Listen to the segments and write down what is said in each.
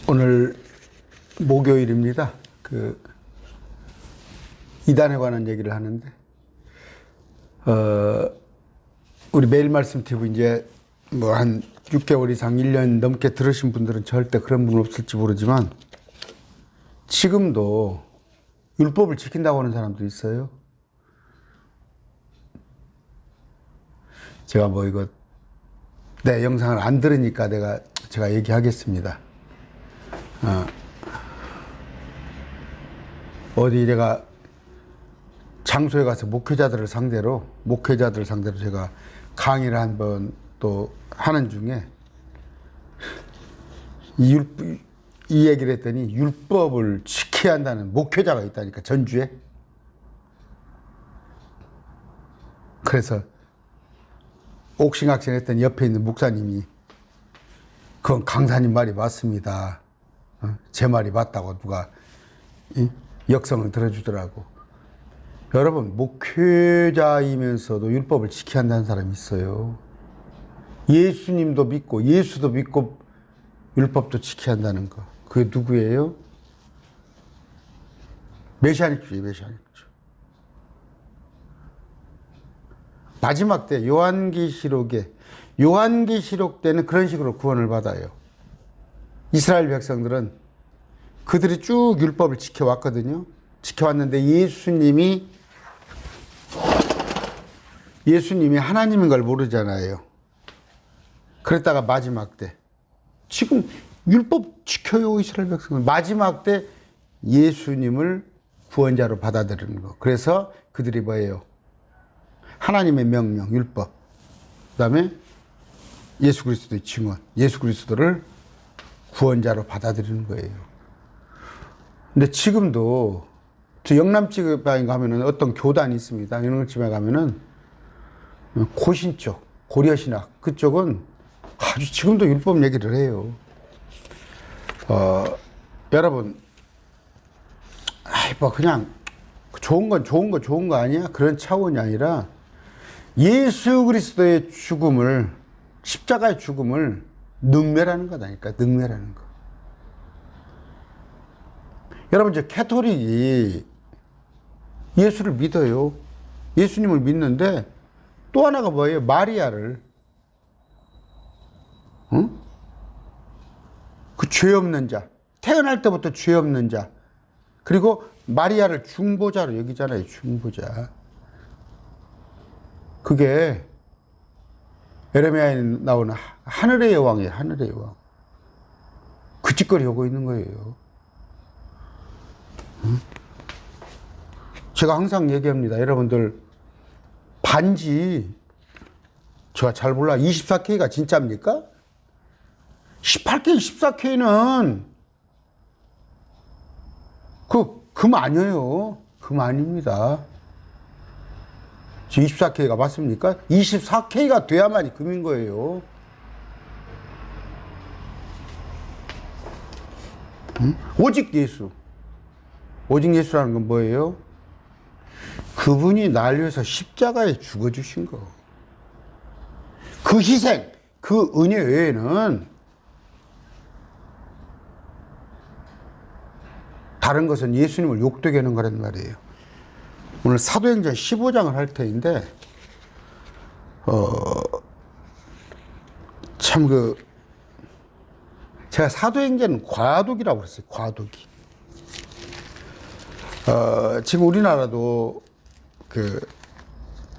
오늘 목요일입니다. 이단에 관한 얘기를 하는데, 우리 매일 말씀 TV 이제 뭐 한 6개월 이상 1년 넘게 들으신 분들은 절대 그런 분 없을지 모르지만, 지금도 율법을 지킨다고 하는 사람도 있어요. 제가 뭐 이거 내 영상을 안 들으니까 제가 얘기하겠습니다. 어디 내가 장소에 가서 목회자들 상대로 제가 강의를 한번 또 하는 중에 이 얘기를 했더니 율법을 지켜야 한다는 목회자가 있다니까, 전주에. 그래서 옥신각신 했더니 옆에 있는 목사님이 그건 강사님 말이 맞습니다. 제 말이 맞다고 누가 역성을 들어주더라고. 여러분, 목회자이면서도 율법을 지켜야 한다는 사람이 있어요. 예수님도 믿고 예수도 믿고 율법도 지켜야 한다는 거. 그게 누구예요? 메시아닉주의. 마지막 때 요한계시록 때는 그런 식으로 구원을 받아요. 이스라엘 백성들은 그들이 쭉 율법을 지켜왔거든요. 지켜왔는데 예수님이 하나님인 걸 모르잖아요. 그랬다가 마지막 때, 지금 율법 지켜요 이스라엘 백성은. 마지막 때 예수님을 구원자로 받아들이는 거. 그래서 그들이 뭐예요? 하나님의 명령, 율법, 그 다음에 예수 그리스도의 증언, 예수 그리스도를 구원자로 받아들이는 거예요. 근데 지금도 저 영남지방에 가면은 어떤 교단이 있습니다. 영남지방에 가면은 고신 쪽, 고려신학 그쪽은 아주 지금도 율법 얘기를 해요. 여러분, 뭐 그냥 좋은 거 아니야? 그런 차원이 아니라 예수 그리스도의 죽음을, 십자가의 죽음을 능멸하는 거다니까, 능멸하는 거. 여러분, 이제 캐토릭이 예수를 믿어요. 예수님을 믿는데 또 하나가 뭐예요? 마리아를, 그 죄 없는 자, 태어날 때부터 죄 없는 자, 그리고 마리아를 중보자로 여기잖아요. 중보자. 그게 에레미야에 나오는 하늘의 여왕이에요. 하늘의 여왕. 그 짓거리 하고 있는 거예요. 제가 항상 얘기합니다. 여러분들, 반지, 제가 잘 몰라. 24K가 진짜입니까? 18K, 14K는 금 아니에요. 금 아닙니다. 24K가 맞습니까? 24K가 돼야만이 금인 거예요. 오직 예수. 오직 예수라는 건 뭐예요? 그분이 날 위해서 십자가에 죽어주신 거. 그 희생, 그 은혜 외에는 다른 것은 예수님을 욕되게 하는 거란 말이에요. 오늘 사도행전 15장을 할 터인데, 제가 사도행전은 과도기라고 그랬어요. 과도기. 지금 우리나라도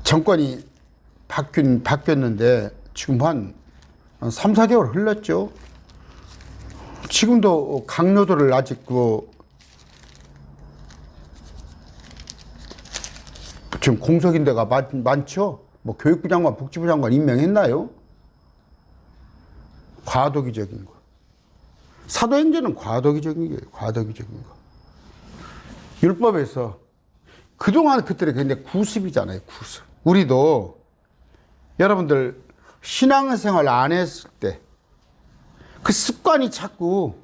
정권이 바뀌었는데 지금 한 3, 4개월 흘렀죠. 지금도 강요도를 아직 지금 공석인 데가 많죠. 뭐 교육부 장관, 복지부 장관 임명했나요? 과도기적인 거. 사도행전은 과도기적인 거예요. 과도기적인 거. 율법에서 그동안 그들이 근데 구습이잖아요. 구습. 우리도 여러분들 신앙생활 안 했을 때 그 습관이 자꾸,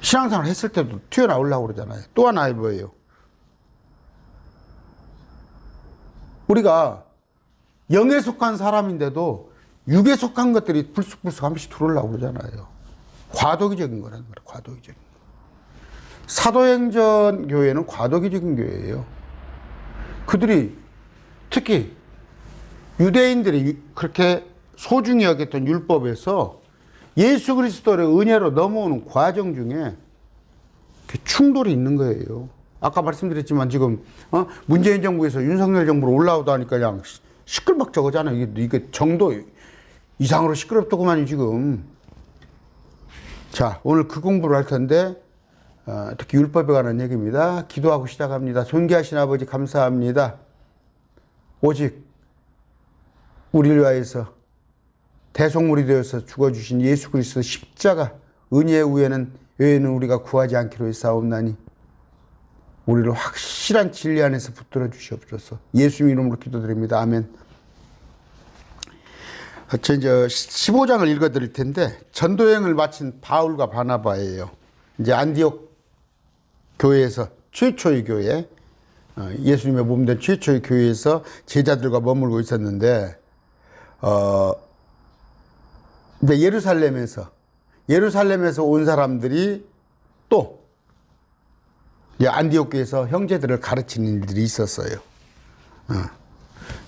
신앙생활 했을 때도 튀어나오려고 그러잖아요. 또 하나 뭐예요? 우리가 영에 속한 사람인데도 육에 속한 것들이 불쑥불쑥 한 번씩 들어오려고 그러잖아요. 과도기적인 거라는 거예요. 과도기적인 거. 사도행전 교회는 과도기적인 교회예요. 그들이 특히 유대인들이 그렇게 소중히 여겼던 율법에서 예수 그리스도의 은혜로 넘어오는 과정 중에 충돌이 있는 거예요. 아까 말씀드렸지만 지금 문재인 정부에서 윤석열 정부로 올라오다 하니까 그냥 시끌벅적하잖아요. 이게 정도 이상으로 시끄럽더구만요 지금. 자, 오늘 그 공부를 할 텐데 특히 율법에 관한 얘기입니다. 기도하고 시작합니다. 존귀하신 아버지 감사합니다. 오직 우리를 위하여서 대속물이 되어서 죽어주신 예수 그리스도 십자가 은혜의 외에는 우리가 구하지 않기로 했사옵나니 우리를 확실한 진리 안에서 붙들어 주시옵소서. 예수님 이름으로 기도드립니다. 아멘. 저 이제 15장을 읽어 드릴 텐데 전도여행을 마친 바울과 바나바예요. 이제 안디옥 교회에서 최초의 교회, 예수님의 몸 된 최초의 교회에서 제자들과 머물고 있었는데 이제 예루살렘에서 온 사람들이 또 안디옥 교회에서 형제들을 가르치는 일들이 있었어요.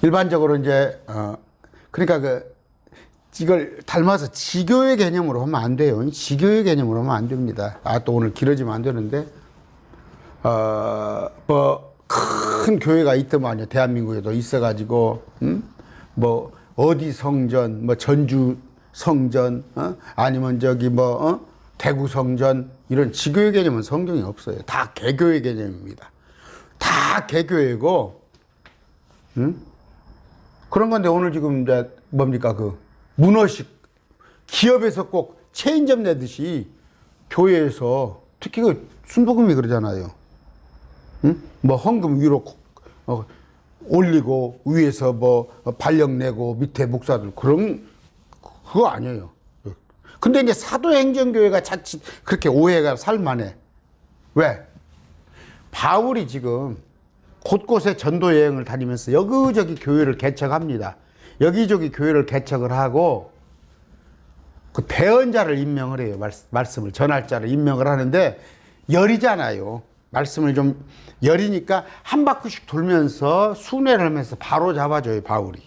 일반적으로 이제 그러니까 이걸 닮아서 지교의 개념으로 하면 안 돼요. 지교의 개념으로 하면 안 됩니다. 또 오늘 길어지면 안 되는데 뭐 큰 교회가 있더만요. 대한민국에도 있어가지고 뭐 어디 성전, 뭐 전주 성전, 아니면 저기 뭐 대구 성전, 이런 지교의 개념은 성경에 없어요. 다 개교의 개념입니다. 다 개교이고, 그런 건데 오늘 지금 이제 뭡니까 문어식 기업에서 꼭 체인점 내듯이 교회에서 특히 순복음이 그러잖아요. 뭐 헌금 위로 올리고 위에서 뭐 발령 내고 밑에 목사들 그거 아니에요. 근데 이제 사도행전교회가 자칫 그렇게 오해가 살만해. 왜? 바울이 지금 곳곳에 전도 여행을 다니면서 여기저기 교회를 개척합니다. 여기저기 교회를 개척을 하고 그 대언자를 임명을 해요. 말씀을 전할 자를 임명을 하는데 열이잖아요. 말씀을 좀 열이니까 한 바퀴씩 돌면서 순회를 하면서 바로 잡아줘요, 바울이.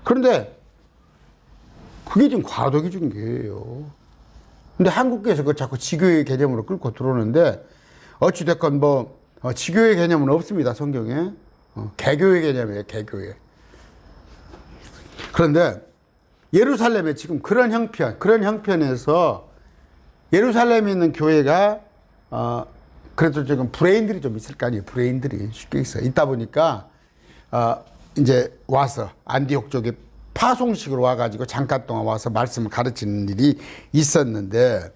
그런데 그게 좀 과도기적인 교회예요. 근데 한국교회에서 그 자꾸 지교의 개념으로 끌고 들어오는데 어찌됐건 뭐 지교의 개념은 없습니다, 성경에. 개교의 개념이에요, 개교의. 그런데 예루살렘에 지금 그런 형편에서 예루살렘에 있는 교회가 그래도 지금 브레인들이 좀 있을 거 아니에요. 브레인들이 쉽게 있어요. 있다 보니까 이제 와서 안디옥 쪽에 파송식으로 와가지고 잠깐 동안 와서 말씀을 가르치는 일이 있었는데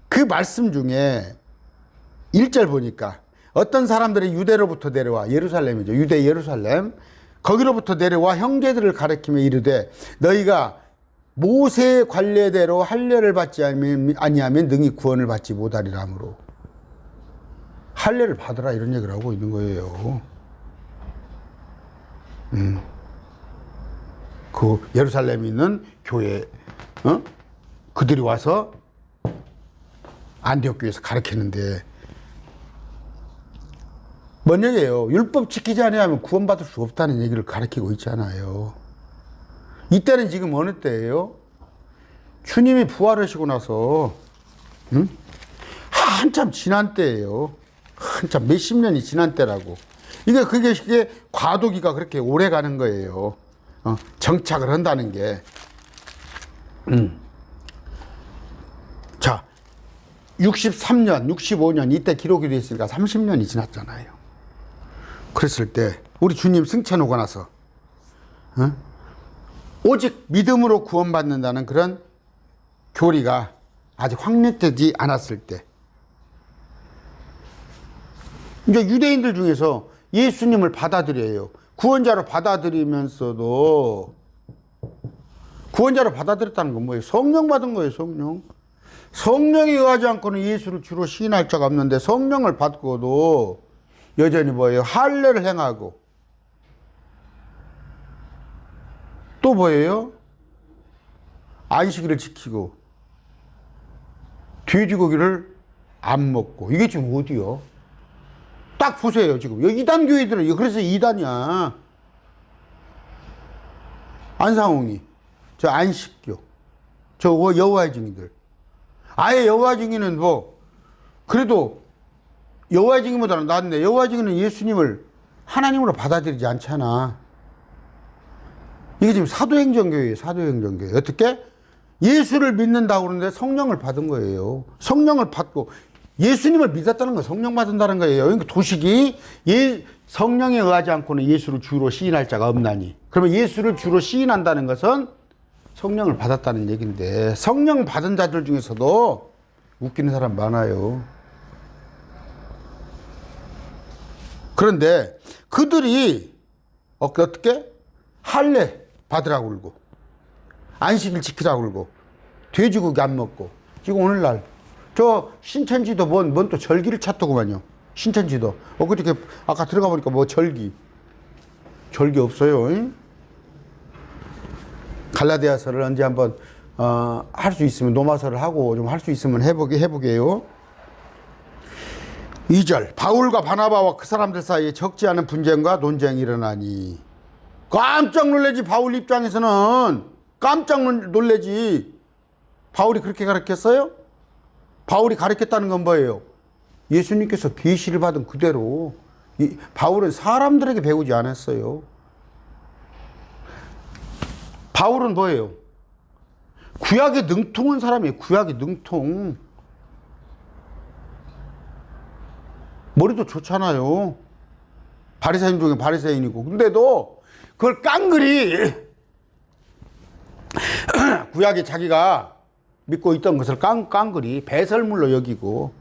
그 말씀 중에 1절 보니까 어떤 사람들이 유대로부터 내려와, 예루살렘이죠. 유대 예루살렘. 거기로부터 내려와 형제들을 가르치며 이르되 너희가 모세의 관례대로 할례를 받지 아니하면 능히 구원을 받지 못하리라 하므로 할례를 받으라 이런 얘기를 하고 있는 거예요. 그 예루살렘에 있는 교회 그들이 와서 안디옥 교회에서 가르치는데 뭔 얘기예요? 율법 지키지 않으면 구원받을 수 없다는 얘기를 가르치고 있잖아요. 이때는 지금 어느 때예요? 주님이 부활하시고 나서 한참 지난 때예요. 한참 몇십 년이 지난 때라고. 그게 과도기가 그렇게 오래 가는 거예요. 정착을 한다는 게. 자, 63년, 65년 이때 기록이 되어 있으니까 30년이 지났잖아요. 그랬을 때 우리 주님 승천하고 나서 오직 믿음으로 구원받는다는 그런 교리가 아직 확립되지 않았을 때 이제 유대인들 중에서 예수님을 받아들여요. 구원자로 받아들이면서도 구원자로 받아들였다는 건 뭐예요? 성령 받은 거예요. 성령에 의하지 않고는 예수를 주로 시인할 자가 없는데 성령을 받고도 여전히 뭐예요? 할례를 행하고 또 뭐예요? 안식일을 지키고 돼지고기를 안 먹고. 이게 지금 어디요? 딱 보세요. 지금 여기 이단 교회들은 그래서 이단이야. 안상홍이 저 안식교, 저 여호와의 증인들. 아예 여호와의 증인은 뭐 그래도 여호와의 증인보다는 낫네. 여호와의 증인은 예수님을 하나님으로 받아들이지 않잖아. 이게 지금 사도행전교회예요. 사도행전교회. 어떻게? 예수를 믿는다고 그러는데 성령을 받은 거예요. 성령을 받고 예수님을 믿었다는 건 성령 받은다는 거예요. 그러니까 도식이 성령에 의하지 않고는 예수를 주로 시인할 자가 없나니. 그러면 예수를 주로 시인한다는 것은 성령을 받았다는 얘기인데, 성령 받은 자들 중에서도 웃기는 사람 많아요. 그런데 그들이 어떻게? 할례 받으라고 그러고 안식일 지키라고 그러고 돼지고기 안 먹고. 지금 오늘날 저 신천지도 뭔 또 절기를 찾더구만요. 신천지도 그저께 아까 들어가 보니까 뭐 절기 없어요. 응? 갈라디아서를 언제 한번 할 수 있으면 노마서를 하고 좀 할 수 있으면 해보게요. 2절 바울과 바나바와 그 사람들 사이에 적지 않은 분쟁과 논쟁이 일어나니. 깜짝 놀래지. 바울 입장에서는 깜짝 놀래지. 바울이 그렇게 가르쳤어요? 바울이 가르쳤다는 건 뭐예요? 예수님께서 계시를 받은 그대로. 바울은 사람들에게 배우지 않았어요. 바울은 뭐예요? 구약에 능통한 사람이에요. 구약에 능통. 머리도 좋잖아요. 바리새인 중에 바리새인이고. 근데도 그걸 깡그리 구약에 자기가 믿고 있던 것을 깡그리 배설물로 여기고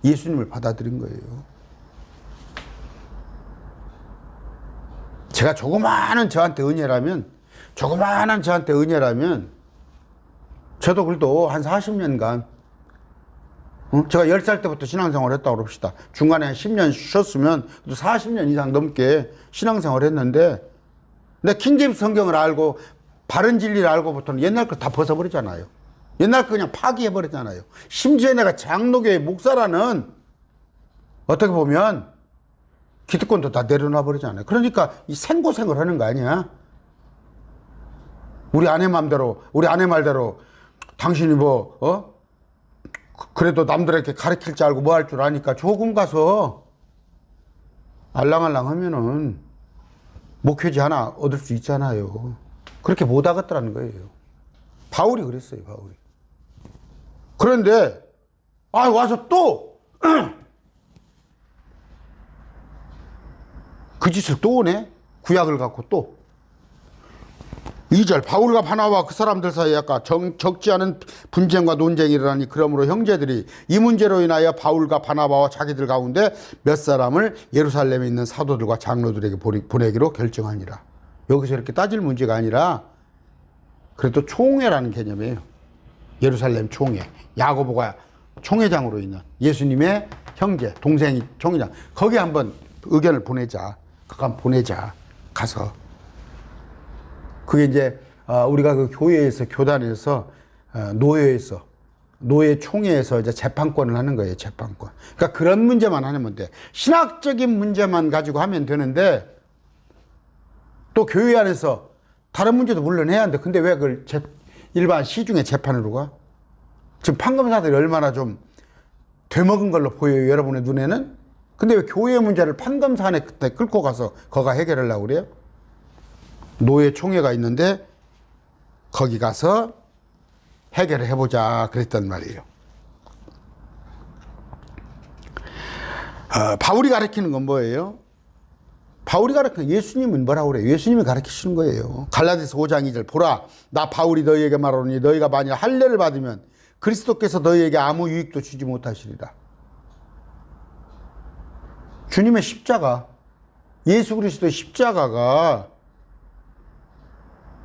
예수님을 받아들인 거예요. 제가 조그마한 저한테 은혜라면 저도 그래도 한 40년간 제가 10살 때부터 신앙생활 했다고 그럽시다. 중간에 한 10년 쉬었으면 40년 이상 넘게 신앙생활 했는데, 내 킹제임스 성경을 알고 바른 진리를 알고부터는 옛날 거 다 벗어버리잖아요. 옛날 거 그냥 파기해버렸잖아요. 심지어 내가 장로교회 목사라는 어떻게 보면 기득권도 다 내려놔버리잖아요. 그러니까 이 생고생을 하는 거 아니야? 우리 아내 말대로 당신이 그래도 남들에게 가르칠 줄 알고 뭐 할 줄 아니까 조금 가서 알랑알랑 하면은 목회지 하나 얻을 수 있잖아요. 그렇게 못 하겠다는 거예요. 바울이 그랬어요, 바울이. 그런데, 와서 또, 그 짓을 또 오네? 구약을 갖고 또. 2절 바울과 바나바와 그 사람들 사이에 아까 적지 않은 분쟁과 논쟁이 일어나니 그러므로 형제들이 이 문제로 인하여 바울과 바나바와 자기들 가운데 몇 사람을 예루살렘에 있는 사도들과 장로들에게 보내기로 결정하니라. 여기서 이렇게 따질 문제가 아니라 그래도 총회라는 개념이에요. 예루살렘 총회. 야고보가 총회장으로 있는 예수님의 형제, 동생이 총회장. 거기 한번 의견을 보내자. 가서. 그게 이제 우리가 그 교회에서, 교단에서, 노예 총회에서 이제 재판권을 하는 거예요. 재판권. 그러니까 그런 문제만 하면 돼. 신학적인 문제만 가지고 하면 되는데, 또 교회 안에서 다른 문제도 물론 해야 하는데, 근데 왜 그걸 일반 시중에 재판으로 가? 지금 판검사들이 얼마나 좀 되먹은 걸로 보여요, 여러분의 눈에는? 근데 왜 교회 문제를 판검사한테 끌고 가서 거가 해결하려고 그래요? 노예 총회가 있는데 거기 가서 해결을 해보자 그랬단 말이에요. 바울이 가르치는 건 뭐예요? 바울이 가르치는 예수님은 뭐라고 그래요? 예수님이 가르치시는 거예요. 갈라디아서 5장 2절 보라 나 바울이 너희에게 말하노니 너희가 만일 할례를 받으면 그리스도께서 너희에게 아무 유익도 주지 못하시리라. 주님의 십자가, 예수 그리스도의 십자가가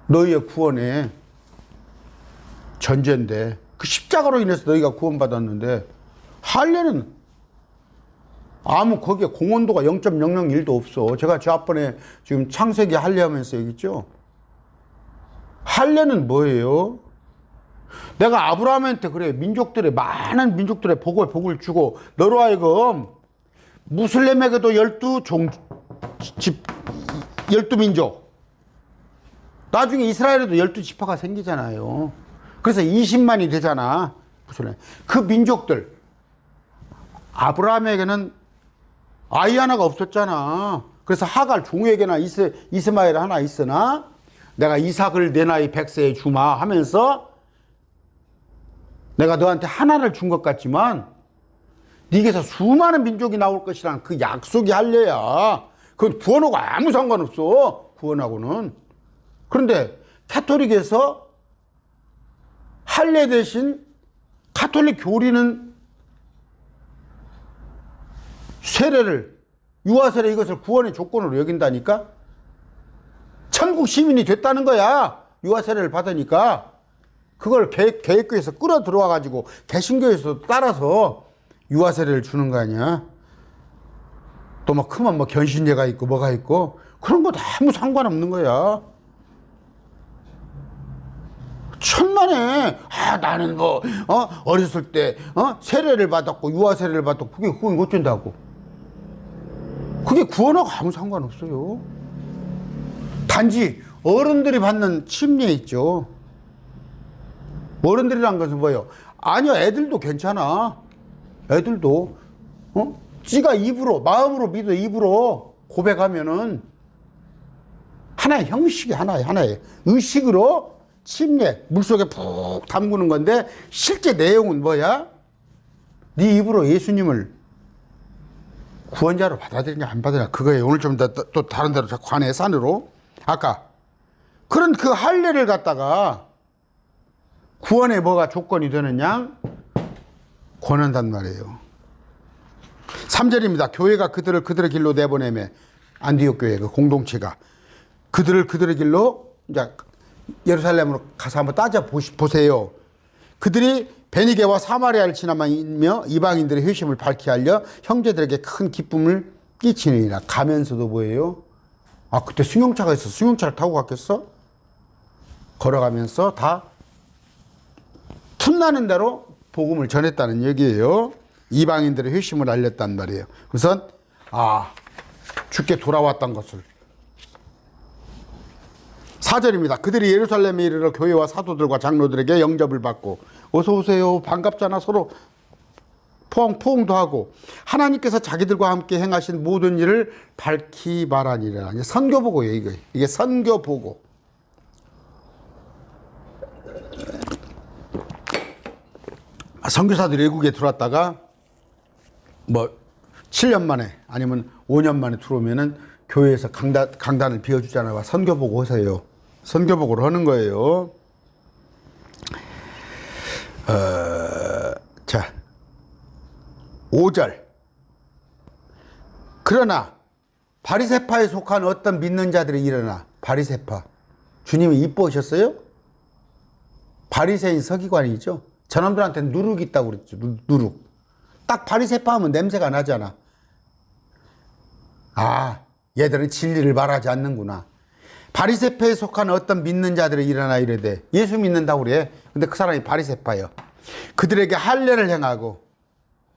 너희의 구원의 전제인데 그 십자가로 인해서 너희가 구원받았는데 할례는 아무 거기에 공헌도가 0.001도 없어. 제가 지난번에 지금 창세기 할례하면서 얘기했죠. 할례는 뭐예요? 내가 아브라함한테 그래, 많은 민족들의 복을 주고 너로 하여금 무슬림에게도 12민족, 나중에 이스라엘에도 12지파가 생기잖아요. 그래서 20만이 되잖아. 무슬림. 그 민족들, 아브라함에게는 아이 하나가 없었잖아. 그래서 하갈 종에게나 이스마엘 하나 있으나 내가 이삭을 내 나이 100세에 주마 하면서 내가 너한테 하나를 준 것 같지만 네게서 수많은 민족이 나올 것이라는 그 약속이 할례야. 그건 구원하고 아무 상관없어. 구원하고는. 그런데 카톨릭에서 할례 대신 카톨릭 교리는 세례를, 유아세례 이것을 구원의 조건으로 여긴다니까? 천국 시민이 됐다는 거야. 유아세례를 받으니까. 그걸 개혁교에서 끌어 들어와 가지고 개신교에서 따라서 유아세례를 주는 거 아니야. 또 뭐 크면 뭐 견신제가 있고 뭐가 있고 그런 거 아무 상관없는 거야. 천만에 나는 뭐 어렸을 때 세례를 받았고 유아세례를 받았고 그게 어쩐다고. 그게 구원하고 아무 상관없어요. 단지 어른들이 받는 침례 있죠. 어른들이란 것은 뭐예요? 아니요, 애들도 괜찮아. 애들도 지가 입으로, 마음으로 믿어 입으로 고백하면은 하나의 형식이 하나의 의식으로 침례, 물속에 푹 담그는 건데 실제 내용은 뭐야? 네 입으로 예수님을 구원자로 받아들이냐 안 받아들이냐 그거예요. 오늘 좀 또 다른 데로 관해 산으로. 아까 그런 그 할례를 갖다가 구원에 뭐가 조건이 되느냐? 권한단 말이에요. 3절입니다. 교회가 그들의 길로 내보내매, 안디옥 교회 그 공동체가 그들의 길로 이제 예루살렘으로 가서 한번 따져 보세요. 그들이 베니게와 사마리아를 지나며 이방인들의 회심을 밝히 하려 형제들에게 큰 기쁨을 끼치느니라. 가면서도 뭐예요? 그때 승용차가 있어. 승용차를 타고 갔겠어? 걸어가면서 다 틈나는 대로 복음을 전했다는 얘기예요. 이방인들의 회심을 알렸단 말이에요. 우선 주께 돌아왔던 것을. 4절입니다. 그들이 예루살렘에 이르러 교회와 사도들과 장로들에게 영접을 받고 어서 오세요 반갑잖아 서로 포옹도 하고 하나님께서 자기들과 함께 행하신 모든 일을 밝히 말하니라. 선교보고예요. 이게 선교보고. 선교사들이 외국에 들어왔다가 뭐 7년 만에 아니면 5년 만에 들어오면은 교회에서 강단을 비워주잖아요. 선교보고 하세요. 선교보고를 하는 거예요. 자, 5절. 그러나 바리새파에 속한 어떤 믿는 자들이 일어나. 바리새파. 주님이 이뻐하셨어요? 바리새인 서기관이죠. 저놈들한테 누룩이 있다고 그랬죠. 누룩. 딱 바리새파 하면 냄새가 나잖아. 얘들은 진리를 말하지 않는구나. 바리새파에 속한 어떤 믿는 자들이 일어나 이르되, 예수 믿는다고 그래. 근데 그 사람이 바리새파예요. 그들에게 할례를 행하고,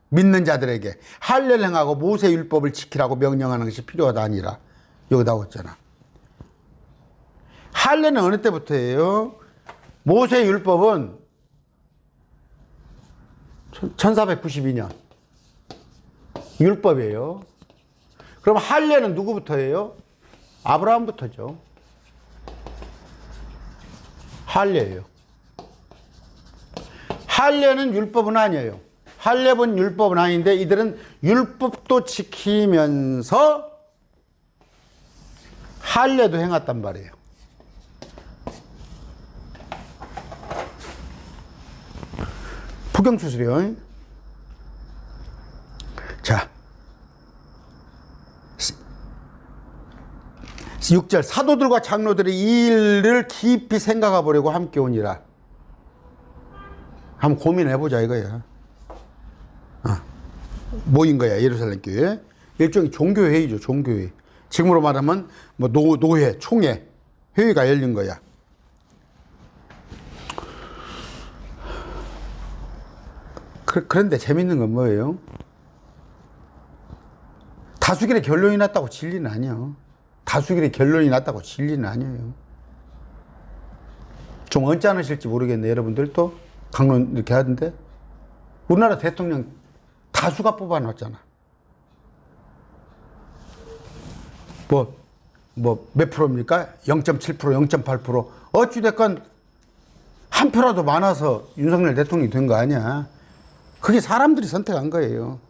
믿는 자들에게 할례를 행하고 모세 율법을 지키라고 명령하는 것이 필요하다 아니라. 여기 나왔잖아. 할례는 어느 때부터예요? 모세 율법은 1492년 율법이에요. 그럼 할례는 누구부터예요? 아브라함부터죠. 할례예요. 할례는 율법은 아니에요. 할례는 율법은 아닌데 이들은 율법도 지키면서 할례도 행했단 말이에요. 포경추술이요. 자, 6절. 사도들과 장로들이 이 일을 깊이 생각해 보려고 함께 오니라. 한번 고민해보자 이거야. 모인 거야 예루살렘 교회. 일종의 종교회의죠. 종교회의. 지금으로 말하면 뭐 노회, 총회, 회의가 열린 거야. 그런데 재밌는 건 뭐예요? 다수결의 결론이 났다고 진리는 아니에요. 다수결의 결론이 났다고 진리는 아니에요. 좀 언짢으실지 모르겠네. 여러분들도 강론 이렇게 하던데 우리나라 대통령 다수가 뽑아놨잖아. 몇 프로입니까? 0.7%, 0.8%. 어찌됐건 한 표라도 많아서 윤석열 대통령이 된 거 아니야. 그게 사람들이 선택한 거예요.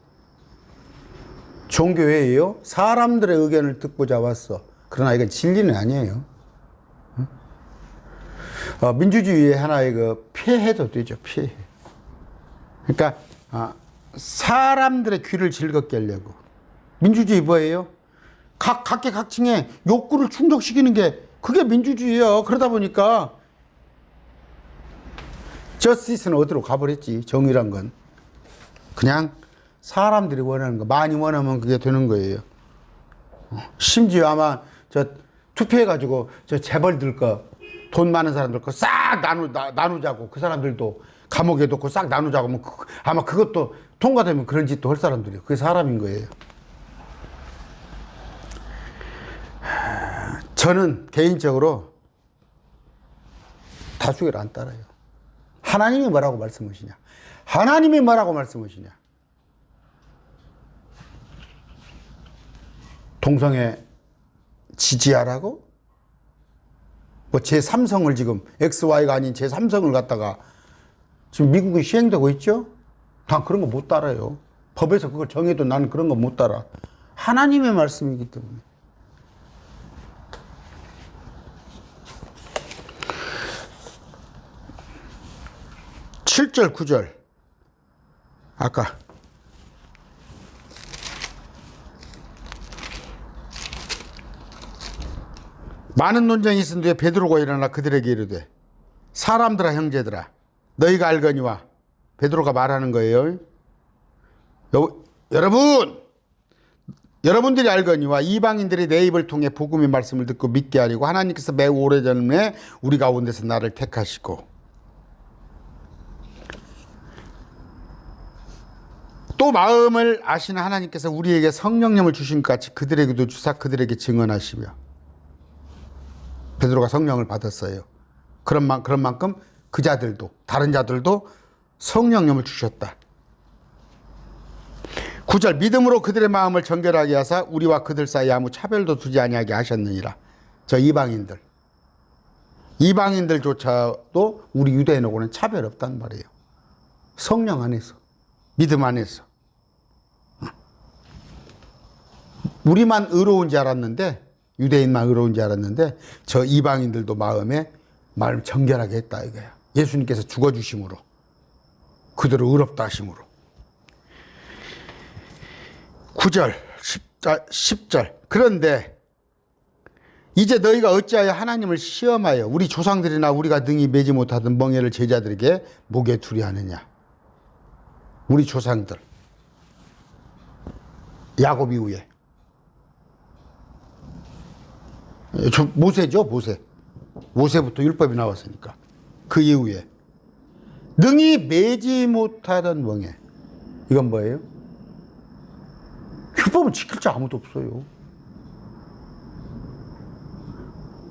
종교회의요? 사람들의 의견을 듣고자 왔어. 그러나 이건 진리는 아니에요. 민주주의의 하나의 그 폐해도 되죠, 폐해. 그러니까, 사람들의 귀를 즐겁게 하려고. 민주주의 뭐예요? 각계각층의 욕구를 충족시키는 게 그게 민주주의예요. 그러다 보니까 저스티스는 어디로 가버렸지. 정의란 건 그냥 사람들이 원하는 거 많이 원하면 그게 되는 거예요. 심지어 아마 저 투표해가지고 저 재벌들 거 돈 많은 사람들 거 싹 나누자고 그 사람들도 감옥에 넣고 싹 나누자고 하면 아마 그것도 통과되면 그런 짓도 할 사람들이에요. 그게 사람인 거예요. 저는 개인적으로 다수결 안 따라요. 하나님이 뭐라고 말씀하시냐? 하나님이 뭐라고 말씀하시냐? 동성애 지지하라고? 뭐 제3성을 지금 XY가 아닌 제3성을 갖다가 지금 미국이 시행되고 있죠? 난 그런 거 못 따라요. 법에서 그걸 정해도 나는 그런 거 못 따라. 하나님의 말씀이기 때문에. (7절) (9절) 아까 많은 논쟁이 있은 뒤에 베드로가 일어나 그들에게 이르되 사람들아 형제들아 너희가 알거니와 베드로가 말하는 거예요. 여러분들이 알거니와 이방인들이 내 입을 통해 복음의 말씀을 듣고 믿게 하려고 하나님께서 매우 오래전에 우리 가운데서 나를 택하시고 또 마음을 아시는 하나님께서 우리에게 성령님을 주신 것 같이 그들에게도 주사 그들에게 증언하시며 베드로가 성령을 받았어요. 그런 만큼 그 자들도 다른 자들도 성령님을 주셨다. 9절 믿음으로 그들의 마음을 정결하게 하사 우리와 그들 사이에 아무 차별도 두지 아니하게 하셨느니라. 저 이방인들조차도 우리 유대인하고는 차별 없단 말이에요. 성령 안에서 믿음 안에서 우리만 의로운 줄 알았는데 유대인만 의로운 줄 알았는데 저 이방인들도 마음 정결하게 했다 이거야. 예수님께서 죽어주심으로 그들을 의롭다 하심으로. 9절 10절 그런데 이제 너희가 어찌하여 하나님을 시험하여 우리 조상들이나 우리가 능히 매지 못하던 멍에를 제자들에게 목에 두려 하느냐. 우리 조상들 야곱 이후에 모세죠. 모세부터 율법이 나왔으니까 그 이후에 능히 매지 못하던 멍에. 이건 뭐예요? 율법은 지킬 자 아무도 없어요.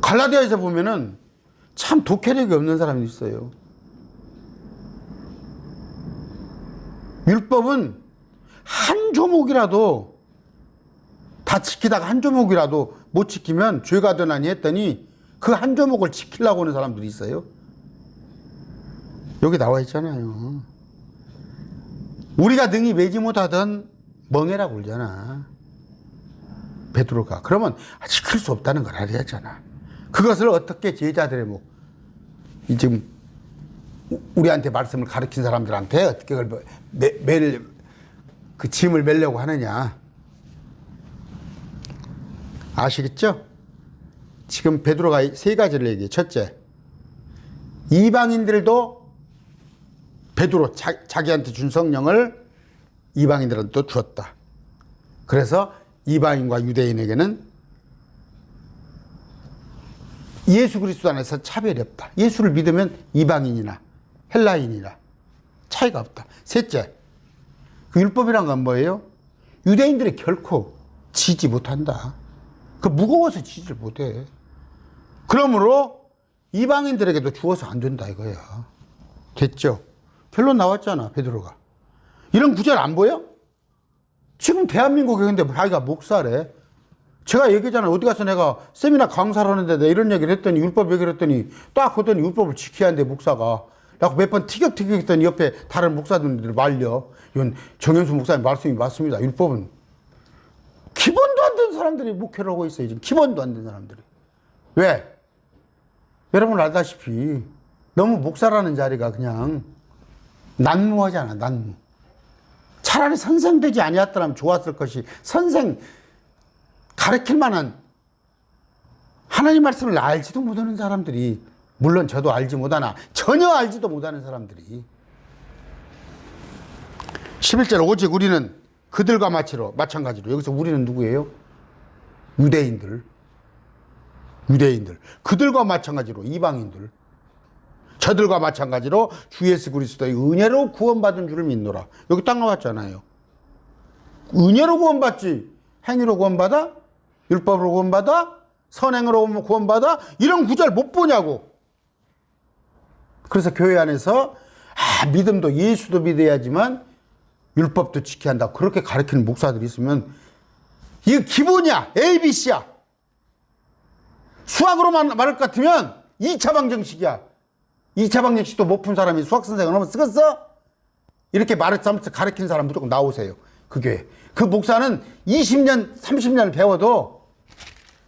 갈라디아에서 보면은 참 독해력이 없는 사람이 있어요. 율법은 한 조목이라도 다 지키다가 한 조목이라도 못 지키면 죄가 되나니 했더니 그 한 조목을 지키려고 하는 사람들이 있어요. 여기 나와 있잖아요. 우리가 능히 매지 못하던 멍에라고 그러잖아. 베드로가. 그러면 지킬 수 없다는 걸 알아야 하잖아. 그것을 어떻게 제자들의 지금 우리한테 말씀을 가르친 사람들한테 어떻게 그걸 그 짐을 매려고 하느냐. 아시겠죠? 지금 베드로가 세 가지를 얘기해. 첫째, 이방인들도 베드로 자기한테 준 성령을 이방인들한테 또 주었다. 그래서 이방인과 유대인에게는 예수 그리스도 안에서 차별이 없다. 예수를 믿으면 이방인이나 헬라인이나 차이가 없다. 셋째, 그 율법이란 건 뭐예요? 유대인들이 결코 지지 못한다. 그 무거워서 지지를 못해. 그러므로 이방인들에게도 주어서 안 된다 이거야. 됐죠? 결론 나왔잖아, 베드로가. 이런 구절 안 보여? 지금 대한민국에 근데 자기가 목사래. 제가 얘기했잖아요. 어디 가서 내가 세미나 강사를 하는데 내가 이런 얘기를 했더니, 율법 얘기를 했더니, 딱 그랬더니 율법을 지켜야 한대, 목사가. 라고 몇 번 티격태격 했더니 옆에 다른 목사들을 말려. 이건 정현수 목사님 말씀이 맞습니다. 율법은 기본도 안 된 사람들이 목회를 하고 있어요. 지금 기본도 안 된 사람들이. 왜? 여러분 알다시피 너무 목사라는 자리가 그냥 난무하잖아, 난무. 차라리 선생 되지 아니었더라면 좋았을 것이, 선생 가르칠 만한 하나님 말씀을 알지도 못하는 사람들이, 물론 저도 알지 못하나 전혀 알지도 못하는 사람들이. 11절 오직 우리는 그들과 마찬가지로, 여기서 우리는 누구예요? 유대인들. 그들과 마찬가지로 이방인들. 저들과 마찬가지로 주 예수 그리스도의 은혜로 구원받은 줄을 믿노라. 여기 딱 나왔잖아요. 은혜로 구원받지 행위로 구원받아? 율법으로 구원받아? 선행으로 구원받아? 이런 구절 못 보냐고. 그래서 교회 안에서 믿음도 예수도 믿어야지만 율법도 지켜야 한다, 그렇게 가르치는 목사들이 있으면 이게 기본이야. ABC야. 수학으로만 말할 것 같으면 2차 방정식이야. 2차 방정식도 못 푼 사람이 수학 선생을 하면 쓰겠어? 이렇게 말하면서 가르치는 사람 무조건 나오세요, 그 교회. 그 목사는 20년 30년을 배워도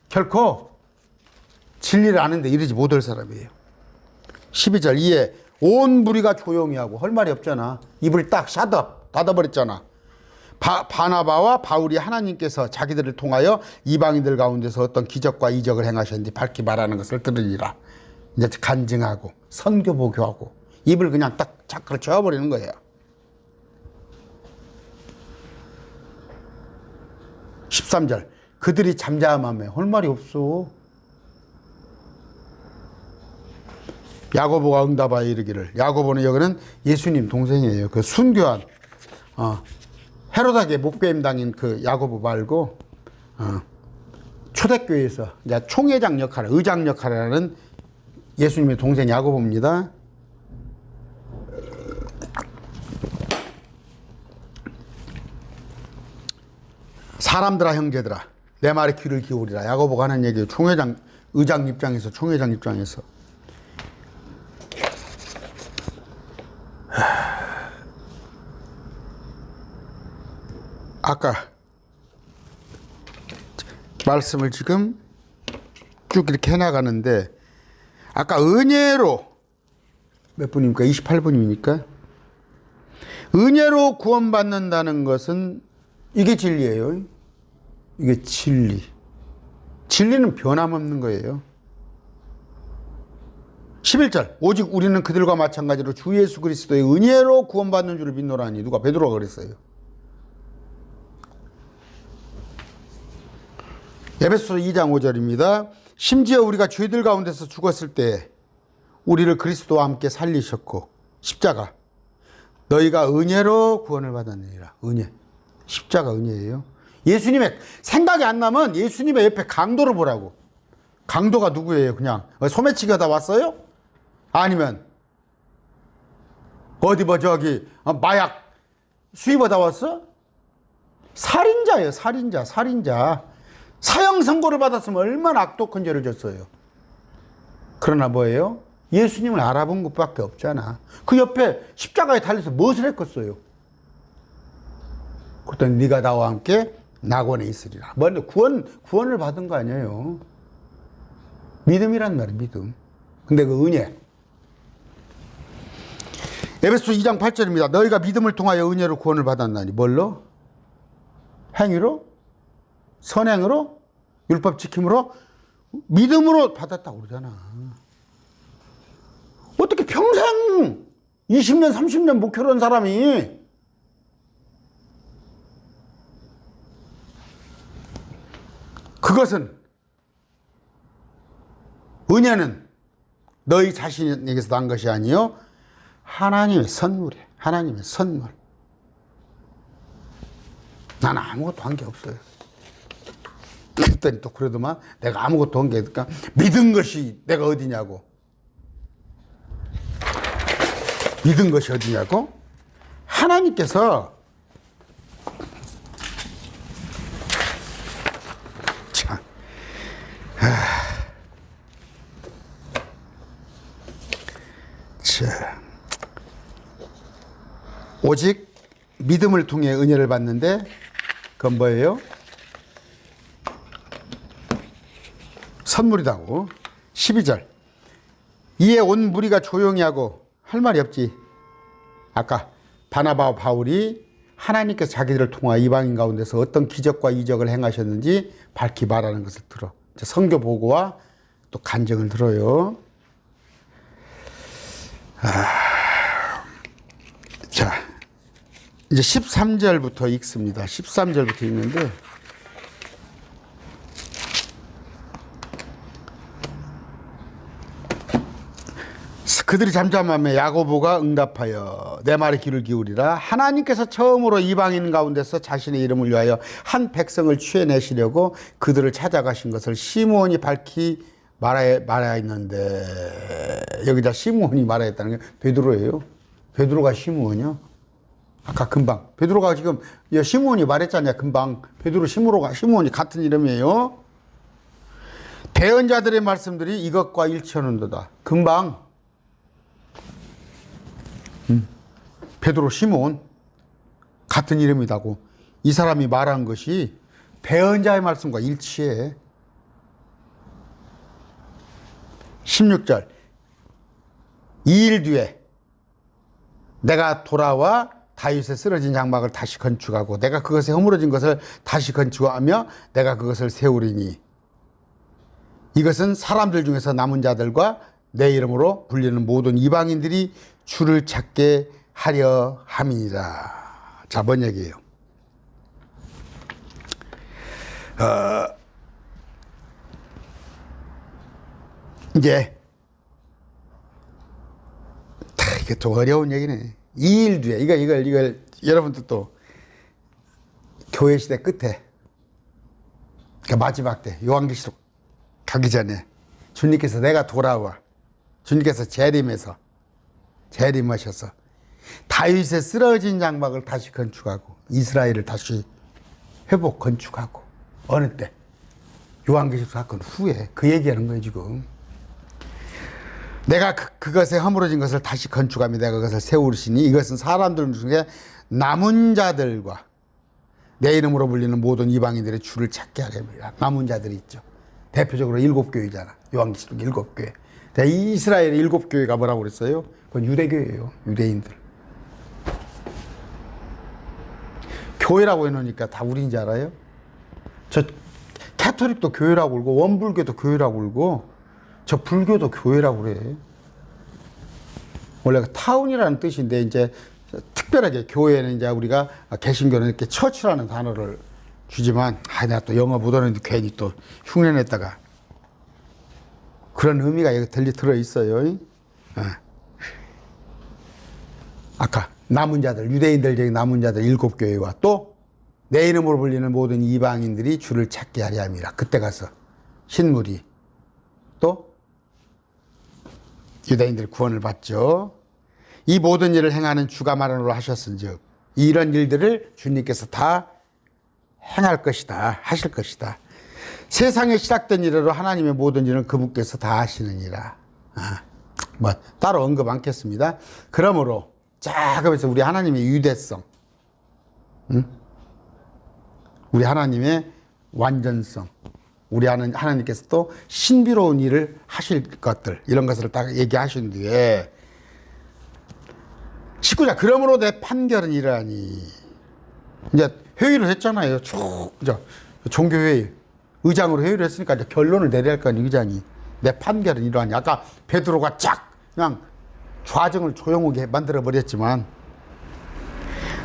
결코 진리를 아는데 이르지 못할 사람이에요. 12절 이에 온 무리가 조용히 하고, 할 말이 없잖아. 입을 딱 샷업 닫아버렸잖아. 바나바와 바울이 하나님께서 자기들을 통하여 이방인들 가운데서 어떤 기적과 이적을 행하셨는지 밝히 말하는 것을 들으리라. 이제 간증하고 선교 보교하고 입을 그냥 딱 자크를 쳐버리는 거예요. 13절 그들이 잠잠하며, 할 말이 없어. 야고보가 응답하여 이르기를, 야고보는 여기는 예수님 동생이에요. 그 순교한 헤로닥의 목배임 당인 그 야고보 말고 초대교회에서 이제 총회장 역할을, 의장 역할을 하는 예수님의 동생 야고보입니다. 사람들아 형제들아 내 말에 귀를 기울이라. 야고보가 하는 얘기예요. 총회장, 의장 입장에서, 총회장 입장에서. 아까 말씀을 지금 쭉 이렇게 해나가는데, 아까 은혜로 몇 분입니까? 28분입니까? 은혜로 구원받는다는 것은 이게 진리예요. 이게 진리. 진리는 변함없는 거예요. 11절 오직 우리는 그들과 마찬가지로 주 예수 그리스도의 은혜로 구원받는 줄을 믿노라니. 누가? 베드로가 그랬어요. 에베소서 2장 5절입니다. 심지어 우리가 죄들 가운데서 죽었을 때 우리를 그리스도와 함께 살리셨고, 십자가 너희가 은혜로 구원을 받았느니라. 은혜. 십자가 은혜예요. 예수님의 생각이 안 나면 예수님의 옆에 강도를 보라고. 강도가 누구예요? 그냥 소매치기 하다 왔어요? 아니면 어디 저기 마약 수입하다 왔어? 살인자예요. 살인자. 사형 선고를 받았으면 얼마나 악독한 죄를 졌어요. 그러나 뭐예요? 예수님을 알아본 것밖에 없잖아. 그 옆에 십자가에 달려서 무엇을 했겠어요? 그랬더니 네가 나와 함께 낙원에 있으리라. 뭔데? 구원을 받은 거 아니에요. 믿음이란 말이에요. 믿음. 근데 그 은혜. 에베소 2장 8절입니다. 너희가 믿음을 통하여 은혜로 구원을 받았나니. 뭘로? 행위로? 선행으로? 율법 지킴으로? 믿음으로 받았다고 그러잖아. 어떻게 평생 20년 30년 목회를 한 사람이 그것은, 은혜는 너희 자신에게서 난 것이 아니요 하나님의 선물이에요. 하나님의 선물. 나는 아무것도 한 게 없어요. 그랬더니 또 그러더만 내가 아무것도 한 게 없으니까 믿은 것이 내가 어디냐고. 믿은 것이 어디냐고? 하나님께서 참, 자, 오직 믿음을 통해 은혜를 받는데 그건 뭐예요? 선물이라고. 12절. 이에 온 무리가 조용히 하고 할 말이 없지. 아까 바나바와 바울이 하나님께서 자기들을 통하여 이방인 가운데서 어떤 기적과 이적을 행하셨는지 밝히 말하는 것을 들어. 선교 보고와 또 간증을 들어요. 자, 이제 13절부터 읽습니다. 13절부터 읽는데 그들이 잠잠하며 야고보가 응답하여 내 말에 귀를 기울이라. 하나님께서 처음으로 이방인 가운데서 자신의 이름을 위하여 한 백성을 취해내시려고 그들을 찾아가신 것을 시므온이 밝히 말하였는데, 여기다 시므온이 말하였다는 게 베드로예요. 베드로가 시므온이요. 아까 금방 베드로가 지금 시므온이 말했잖아요. 금방 베드로 시므온이 같은 이름이에요. 대언자들의 말씀들이 이것과 일치하는도다. 금방 베드로 시므온 같은 이름이라고. 이 사람이 말한 것이 대언자의 말씀과 일치해. 16절. 2일 뒤에 내가 돌아와 다윗의 쓰러진 장막을 다시 건축하고 내가 그것에 허물어진 것을 다시 건축하며 내가 그것을 세우리니 이것은 사람들 중에서 남은 자들과 내 이름으로 불리는 모든 이방인들이 주를 찾게 하려 함이니라. 자, 뭔 얘기예요? 이제 이게 좀 어려운 얘기네. 2일 뒤에 이걸 여러분들 또 교회 시대 끝에, 그러니까 마지막 때 요한계시록 가기 전에 주님께서 내가 돌아와, 주님께서 재림하셔서 다윗의 쓰러진 장막을 다시 건축하고 이스라엘을 다시 회복 건축하고. 어느 때? 요한계시록 사건 후에 그 얘기하는 거예요 지금. 내가 그것에 허물어진 것을 다시 건축하며 내가 그것을 세우시니 이것은 사람들 중에 남은 자들과 내 이름으로 불리는 모든 이방인들의 주를 찾게 하렵니다. 남은 자들이 있죠. 대표적으로 7교회잖아. 요한계시록 7교회. 이스라엘의 7교회가 뭐라고 그랬어요? 그건 유대교회예요. 유대인들. 교회라고 해놓으니까 다 우리인 줄 알아요? 저 캐토릭도 교회라고 울고 원불교도 교회라고 울고 저 불교도 교회라고 그래. 원래 타운이라는 뜻인데 이제 특별하게 교회는 이제 우리가 개신교는 이렇게 처치라는 단어를 주지만 내가 또 영어 못하는데 괜히 또 흉내냈다가 그런 의미가 여기 들어 있어요. 아까 남은 자들, 유대인들 중에 남은 자들 7교회와 또 내 이름으로 불리는 모든 이방인들이 주를 찾게 하려 함이라. 그때 가서 신물이 또 유대인들 구원을 받죠. 이 모든 일을 행하는 주가 말하노로 하셨은즉 이런 일들을 주님께서 다 행할 것이다, 하실 것이다. 세상에 시작된 일으로 하나님의 모든 일은 그분께서 다 하시느니라. 뭐 따로 언급 않겠습니다. 그러므로 그래서 우리 하나님의 유대성, 우리 하나님의 완전성, 우리 하나님께서 또 신비로운 일을 하실 것들, 이런 것을 딱 얘기하신 뒤에 19절. 그러므로 내 판결은 이러하니. 이제 회의를 했잖아요. 종교회의 의장으로 회의를 했으니까 이제 결론을 내려야 할 거 아니에요. 의장이. 내 판결은 이러하니. 아까 베드로가 그냥 좌정을 조용하게 만들어 버렸지만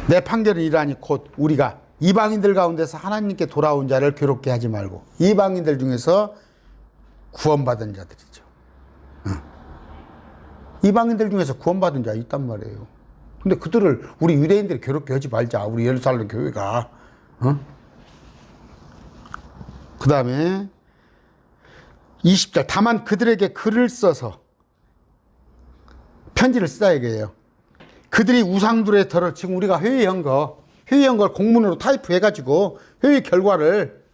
내 판결은 이러하니 곧 우리가 이방인들 가운데서 하나님께 돌아온 자를 괴롭게 하지 말고. 이방인들 중에서 구원받은 자들이죠. 이방인들 중에서 구원받은 자 있단 말이에요. 근데 그들을 우리 유대인들이 괴롭게 하지 말자. 우리 예루살렘 교회가 그 다음에 20절. 다만 그들에게 글을 써서 편지를 쓰다 이거예요. 그들이 우상들의 덜을 지금 우리가 회의한 걸 공문으로 타이프해가지고 회의 결과를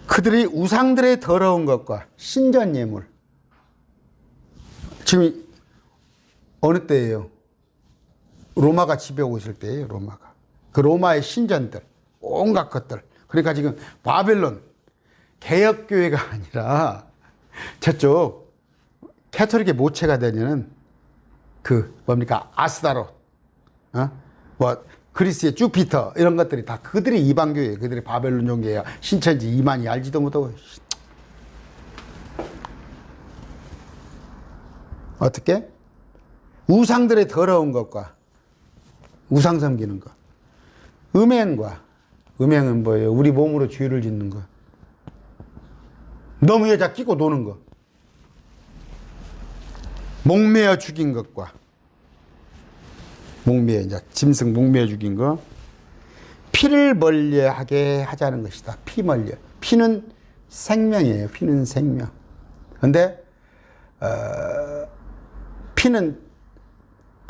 그들이 우상들의 더러운 것과 신전 예물. 지금 어느 때예요? 로마가 지배하고 있을 때예요. 로마가. 그 로마의 신전들, 온갖 것들. 그러니까 지금 바벨론 개혁교회가 아니라 저쪽 캐토릭의 모체가 되는 그 뭡니까 아스다롯, 뭐 그리스의 주피터 이런 것들이 다 그들이 이방교회, 그들이 바벨론 종교야. 신천지 이만희 알지도 못하고. 어떻게? 우상들의 더러운 것과 우상 섬기는 것. 음행은 뭐예요? 우리 몸으로 죄를 짓는 거. 너무 여자 끼고 노는 거. 목매어 죽인 것과 이제 짐승 목매어 죽인 거. 피를 멀리하게 하자는 것이다. 피 멀리. 피는 생명이에요. 피는 생명. 근데 피는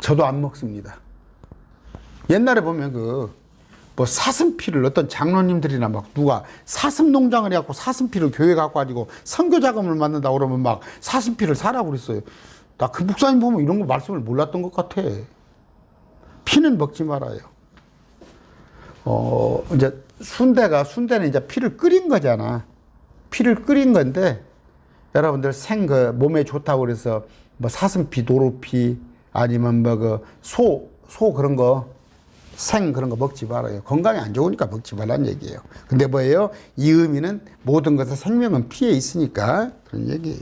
저도 안 먹습니다. 옛날에 보면 뭐 사슴피를 어떤 장로님들이나 막 누가 사슴 농장을 해갖고 사슴피를 교회 갖고 가지고 선교 자금을 만든다 그러면 막 사슴피를 사라고 그랬어요. 나 그 목사님 보면 이런 거 말씀을 몰랐던 것 같아. 피는 먹지 말아요. 이제 순대는 이제 피를 끓인 거잖아. 피를 끓인 건데 여러분들 몸에 좋다고 그래서 뭐 사슴피, 도로피 아니면 뭐 소 그런 거 그런 거 먹지 말아요. 건강에 안 좋으니까 먹지 말라는 얘기예요. 근데 뭐예요? 이 의미는 모든 것의 생명은 피에 있으니까 그런 얘기예요.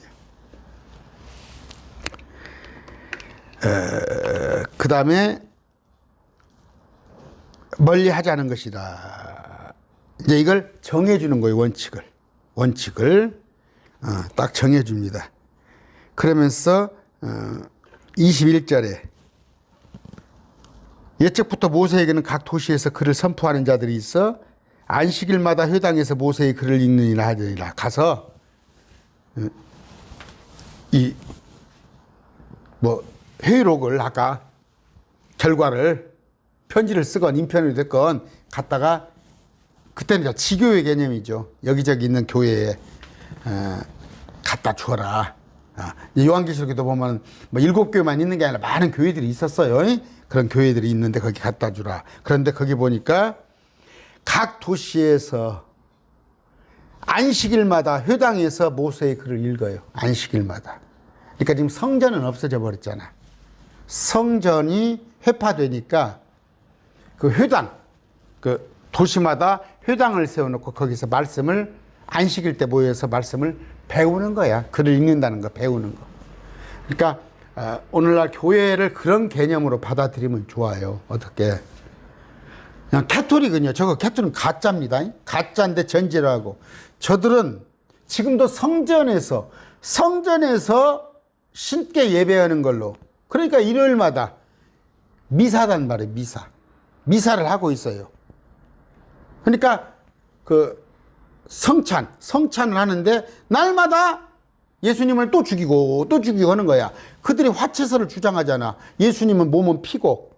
그 다음에 멀리 하자는 것이다. 이제 이걸 정해주는 거예요. 원칙을 딱 정해줍니다. 그러면서 21절에 옛적부터 모세에게는 각 도시에서 글을 선포하는 자들이 있어 안식일마다 회당에서 모세의 글을 읽느니라 하더니라. 가서 회의록을 아까 결과를 편지를 쓰건 인편이 됐건 갖다가 그때는 지교회 개념이죠. 여기저기 있는 교회에 갖다 주어라. 요한계시록에도 보면 뭐 7교회만 있는 게 아니라 많은 교회들이 있었어요. 그런 교회들이 있는데 거기 갖다 주라. 그런데 거기 보니까 각 도시에서 안식일마다 회당에서 모세의 글을 읽어요. 안식일마다. 그러니까 지금 성전은 없어져 버렸잖아. 성전이 회파되니까 그 회당, 그 도시마다 회당을 세워놓고 거기서 말씀을 안식일 때 모여서 말씀을 배우는 거야. 글을 읽는다는 거, 배우는 거. 그러니까 오늘날 교회를 그런 개념으로 받아들이면 좋아요. 어떻게? 그냥 캐토릭은요. 캐토릭은 가짜입니다. 가짜인데 전제라고. 저들은 지금도 성전에서 신께 예배하는 걸로. 그러니까 일요일마다 미사단 말이에요. 미사를 하고 있어요. 그러니까 성찬을 하는데 날마다 예수님을 또 죽이고 하는 거야. 그들이 화채설을 주장하잖아. 예수님은 몸은 피고,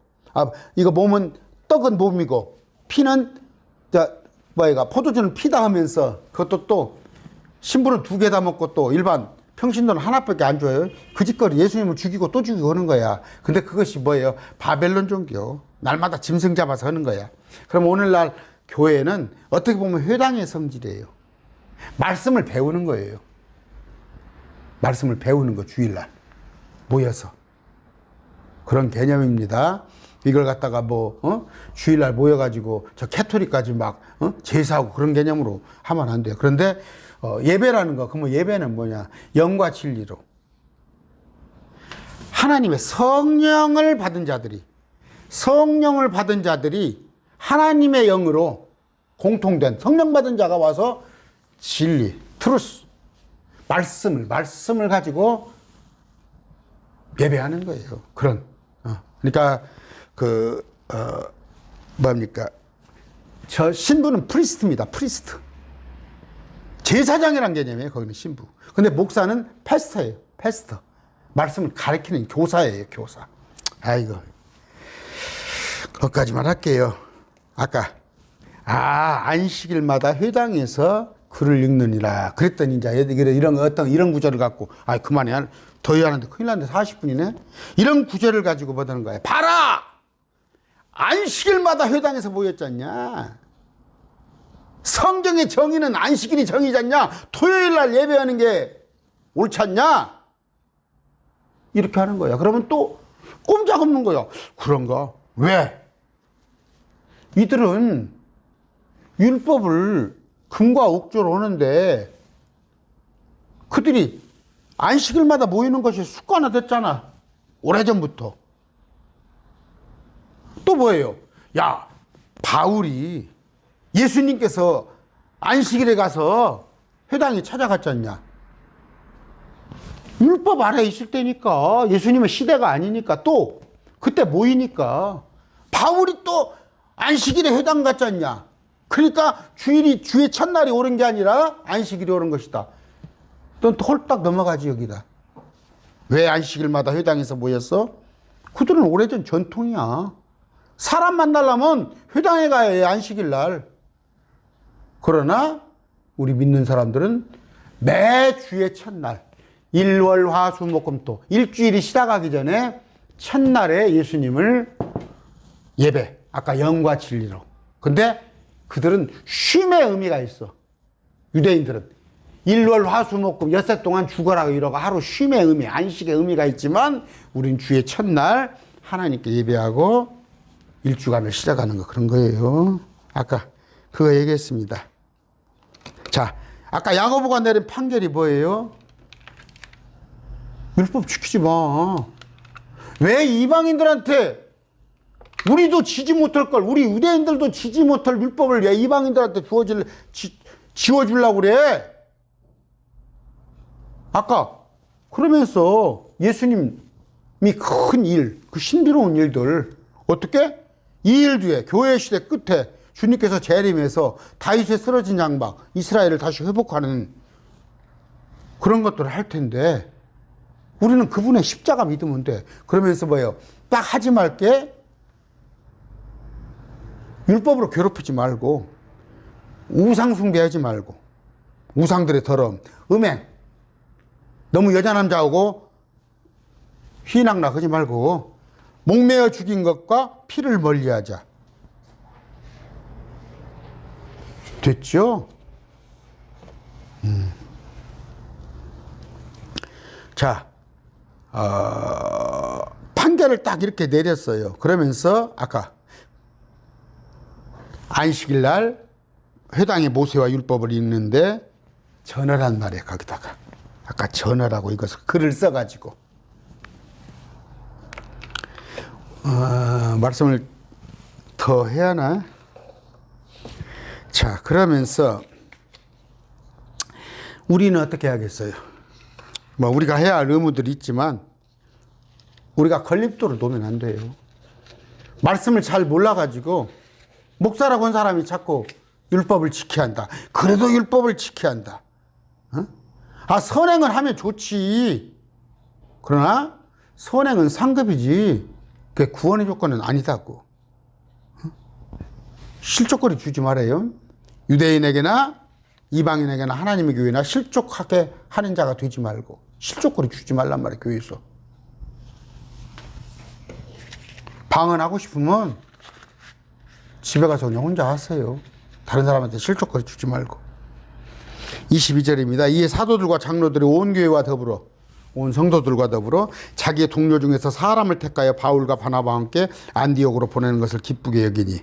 이거 몸은 떡은 몸이고, 피는 포도주는 피다 하면서 그것도 또 신부는 2개 먹고 또 일반 평신도는 하나밖에 안 줘요. 그 짓거리 예수님을 죽이고 또 죽이고 하는 거야. 근데 그것이 뭐예요? 바벨론 종교. 날마다 짐승 잡아서 하는 거야. 그럼 오늘날 교회는 어떻게 보면 회당의 성질이에요. 말씀을 배우는 거예요. 말씀을 배우는 거, 주일날 모여서. 그런 개념입니다. 이걸 갖다가 주일날 모여가지고 저 캐토릭까지 막 제사하고 그런 개념으로 하면 안 돼요. 그런데 예배라는 거, 그러면 예배는 뭐냐? 영과 진리로 하나님의 성령을 받은 자들이 하나님의 영으로 공통된 성령 받은 자가 와서 진리, 트루스, 말씀을 가지고 예배하는 거예요. 그러니까 뭡니까? 저 신부는 프리스트입니다. 프리스트. 제사장이란 개념이에요. 거기는 신부. 근데 목사는 패스터예요. 패스터. 말씀을 가르치는 교사예요. 교사. 아이고. 거기까지만 할게요. 아까 안식일마다 회당에서 글을 읽느니라. 그랬더니 이제 이런 구절을 갖고 그만해. 더 해야 하는데 큰일 났는데 40분이네. 이런 구절을 가지고 뭐하는 거예요. 봐라! 안식일마다 회당에서 모였잖냐. 성경의 정의는 안식일이 정의잖냐. 토요일 날 예배하는 게 옳지 않냐. 이렇게 하는 거야. 그러면 또 꼼짝없는 거야. 그런가? 왜? 이들은 율법을 금과 옥조로 하는데 그들이 안식일마다 모이는 것이 습관화됐잖아. 오래전부터. 또 뭐예요? 바울이 예수님께서 안식일에 가서 회당에 찾아갔잖냐. 율법 아래 있을 때니까. 예수님의 시대가 아니니까. 또 그때 모이니까. 바울이 또 안식일에 회당 갔잖냐. 그러니까 주의 첫날이 오른 게 아니라 안식일이 오른 것이다. 또 홀딱 넘어가지 여기다. 왜 안식일마다 회당에서 모였어? 그들은 오래전 전통이야. 사람 만나려면 회당에 가야 해. 안식일 날. 그러나 우리 믿는 사람들은 매 주의 첫날, 일월 화 수 목 금 토, 일주일이 시작하기 전에 첫날에 예수님을 예배. 아까 영과 진리로. 근데 그들은 쉼의 의미가 있어. 유대인들은 일월 화 수 목 금 엿새 동안 죽어라 이러고 하루 쉼의 의미, 안식의 의미가 있지만 우린 주의 첫날 하나님께 예배하고 일주간을 시작하는 거 그런 거예요. 아까 그거 얘기했습니다. 자, 아까 야고보가 내린 판결이 뭐예요? 율법 지키지 마. 왜 이방인들한테 우리도 지지 못할 걸, 우리 유대인들도 지지 못할 율법을 왜 이방인들한테 지워주려고 그래? 아까 그러면서 예수님이 큰 일, 그 신비로운 일들 어떻게? 이 일 뒤에 교회 시대 끝에 주님께서 재림해서 다윗의 쓰러진 양박 이스라엘을 다시 회복하는 그런 것들을 할 텐데 우리는 그분의 십자가 믿으면 돼. 그러면서 뭐예요? 딱 하지 말게 율법으로 괴롭히지 말고 우상 숭배하지 말고 우상들의 더러움, 음행 너무 여자 남자하고 휘낭락 하지 말고 목매어 죽인 것과 피를 멀리하자. 됐죠? 자, 판결을 딱 이렇게 내렸어요. 그러면서 아까 안식일 날 회당의 모세와 율법을 읽는데 전하란 말이에요. 거기다가 아까 전하라고 이것을 글을 써가지고 말씀을 더 해야 하나? 자, 그러면서 우리는 어떻게 하겠어요? 뭐 우리가 해야 할 의무들이 있지만 우리가 걸림돌을 놓으면 안 돼요. 말씀을 잘 몰라가지고 목사라고 한 사람이 자꾸 율법을 지켜야 한다. 그래도 율법을 지켜야 한다. 선행을 하면 좋지. 그러나 선행은 상급이지 그게 구원의 조건은 아니다고. 실족거리 주지 말아요. 유대인에게나 이방인에게나 하나님의 교회나 실족하게 하는 자가 되지 말고 실족거리 주지 말란 말이에요. 교회에서 방언하고 싶으면 집에 가서 그냥 혼자 하세요. 다른 사람한테 실족거리 주지 말고. 22절입니다. 이에 사도들과 장로들이 온 교회와 더불어 온 성도들과 더불어 자기의 동료 중에서 사람을 택하여 바울과 바나바와 함께 안디옥으로 보내는 것을 기쁘게 여기니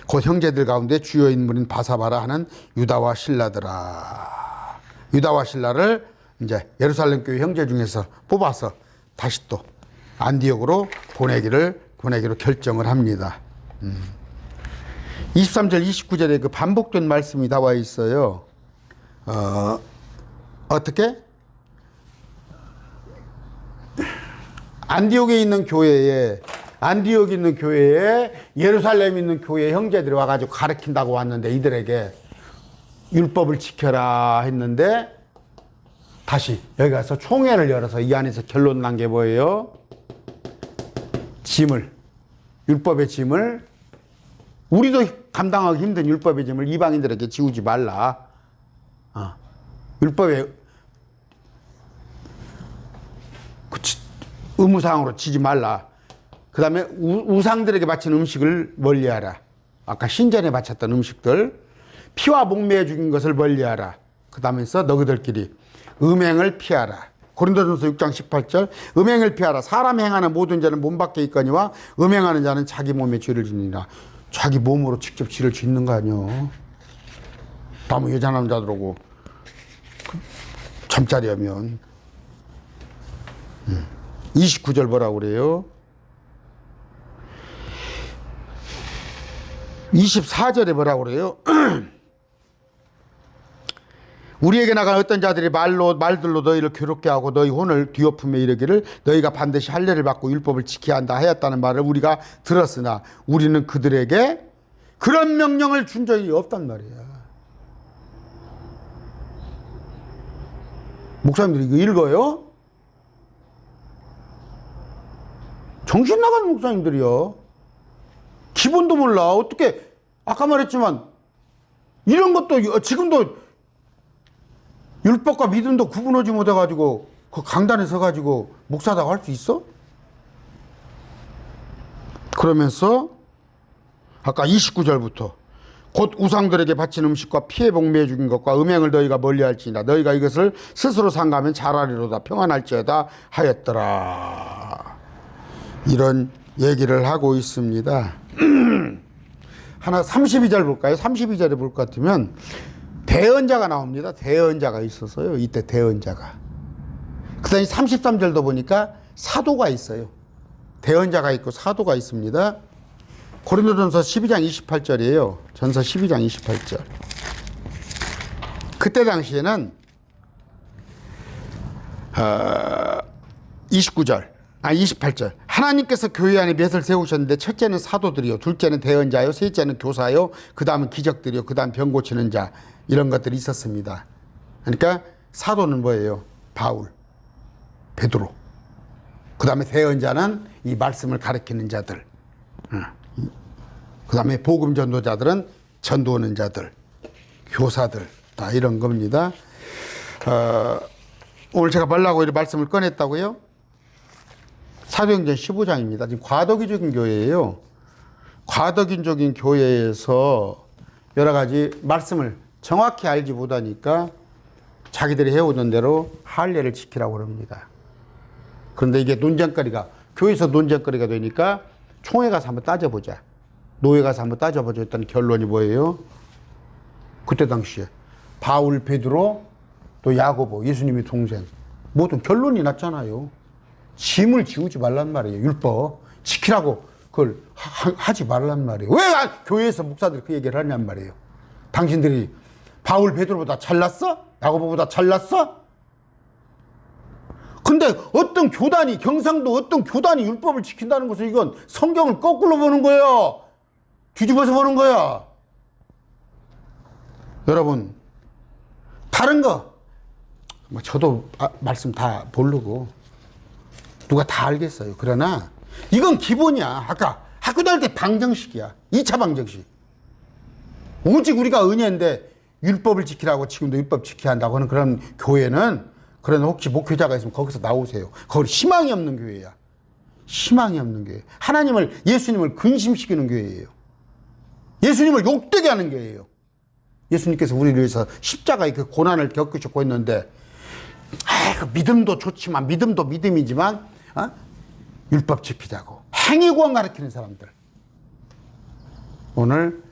곧 형제들 가운데 주요 인물인 바사바라 하는 유다와 실라더라. 유다와 실라를 이제 예루살렘 교회 형제 중에서 뽑아서 다시 또 안디옥으로 보내기로 결정을 합니다. 23절 29절에 그 반복된 말씀이 나와 있어요. 어떻게? 안디옥에 있는 교회에 안디옥 있는 교회에 예루살렘 있는 교회 형제들이 와가지고 가르친다고 왔는데 이들에게 율법을 지켜라 했는데 다시 여기 가서 총회를 열어서 이 안에서 결론 난 게 뭐예요? 짐을, 율법의 짐을, 우리도 감당하기 힘든 율법의 짐을 이방인들에게 지우지 말라. 율법의 의무사항으로 지지 말라. 그 다음에 우상들에게 바친 음식을 멀리하라. 아까 신전에 바쳤던 음식들, 피와 목매어 죽인 것을 멀리하라. 그 다음에서 너희들끼리 음행을 피하라. 고린도전서 6장 18절, 음행을 피하라. 사람 행하는 모든 죄는 몸 밖에 있거니와 음행하는 자는 자기 몸에 죄를 짓느니라. 자기 몸으로 직접 죄를 짓는 거 아니요. 다음 여자 남자들하고 잠자리 하면 29절 뭐라고 그래요? 24절에 뭐라고 그래요? 우리에게 나간 어떤 자들이 말들로 너희를 괴롭게 하고 너희 혼을 뒤엎으며 이르기를 너희가 반드시 할례를 받고 율법을 지켜야 한다 하였다는 말을 우리가 들었으나 우리는 그들에게 그런 명령을 준 적이 없단 말이야. 목사님들이 이거 읽어요? 정신 나간 목사님들이요. 기본도 몰라. 어떻게, 아까 말했지만 이런 것도 지금도 율법과 믿음도 구분하지 못해가지고 그 강단에 서가지고 목사다고 할 수 있어? 그러면서 아까 29절부터 곧 우상들에게 바친 음식과 피에 복매어 죽인 것과 음행을 너희가 멀리할지니라. 너희가 이것을 스스로 삼가면 잘하리로다. 평안할지어다 하였더라. 이런 얘기를 하고 있습니다. 하나 32절 볼까요? 32절에 볼 것 같으면 대언자가 나옵니다. 대언자가 있었어요. 이때 대언자가. 그 다음에 33절도 보니까 사도가 있어요. 대언자가 있고 사도가 있습니다. 고린도전서 12장 28절이에요. 전서 12장 28절. 그때 당시에는 28절. 하나님께서 교회 안에 몇을 세우셨는데 첫째는 사도들이요, 둘째는 대언자요, 셋째는 교사요, 그 다음은 기적들이요, 그 다음 병 고치는 자, 이런 것들이 있었습니다. 그러니까 사도는 뭐예요? 바울, 베드로. 그 다음에 대언자는 이 말씀을 가르치는 자들. 그 다음에 복음 전도자들은 전도하는 자들, 교사들, 다 이런 겁니다. 오늘 제가 뭐라고 이 말씀을 꺼냈다고요? 사도행전 15장입니다. 지금 과도기적인 교회예요. 과도기적인 교회에서 여러 가지 말씀을 정확히 알지 못하니까 자기들이 해오던 대로 할례를 지키라고 그럽니다. 그런데 이게 논쟁거리가, 교회에서 논쟁거리가 되니까 총회 가서 한번 따져보자, 노예 가서 한번 따져보자 했던 결론이 뭐예요? 그때 당시에 바울, 베드로, 또 야고보, 예수님의 동생, 모든 결론이 났잖아요. 짐을 지우지 말란 말이에요. 율법 지키라고 그걸 하지 말란 말이에요. 왜 교회에서 목사들이 그 얘기를 하냔 말이에요. 당신들이 바울, 베드로보다 잘났어? 야고보보다 잘났어? 근데 어떤 교단이, 경상도 어떤 교단이 율법을 지킨다는 것은 이건 성경을 거꾸로 보는 거예요. 뒤집어서 보는 거야. 여러분, 다른 거 뭐 저도 말씀 다 모르고 누가 다 알겠어요. 그러나 이건 기본이야. 아까 학교 다닐 때 방정식이야. 2차 방정식. 오직 우리가 은혜인데 율법을 지키라고 지금도 율법 지켜야 한다고 하는 그런 교회는, 그런 혹시 목회자가 있으면 거기서 나오세요. 거기 희망이 없는 교회야. 희망이 없는 교회. 하나님을, 예수님을 근심시키는 교회예요. 예수님을 욕되게 하는 교회예요. 예수님께서 우리를 위해서 십자가의 그 고난을 겪으셨고 했는데, 그 믿음도 좋지만, 믿음도 믿음이지만 율법 지키자고 행위구원 가르치는 사람들. 오늘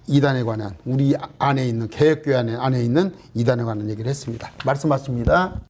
이단에 관한, 우리 안에 있는, 개혁교회 안에 있는 이단에 관한 얘기를 했습니다. 말씀 맞습니다.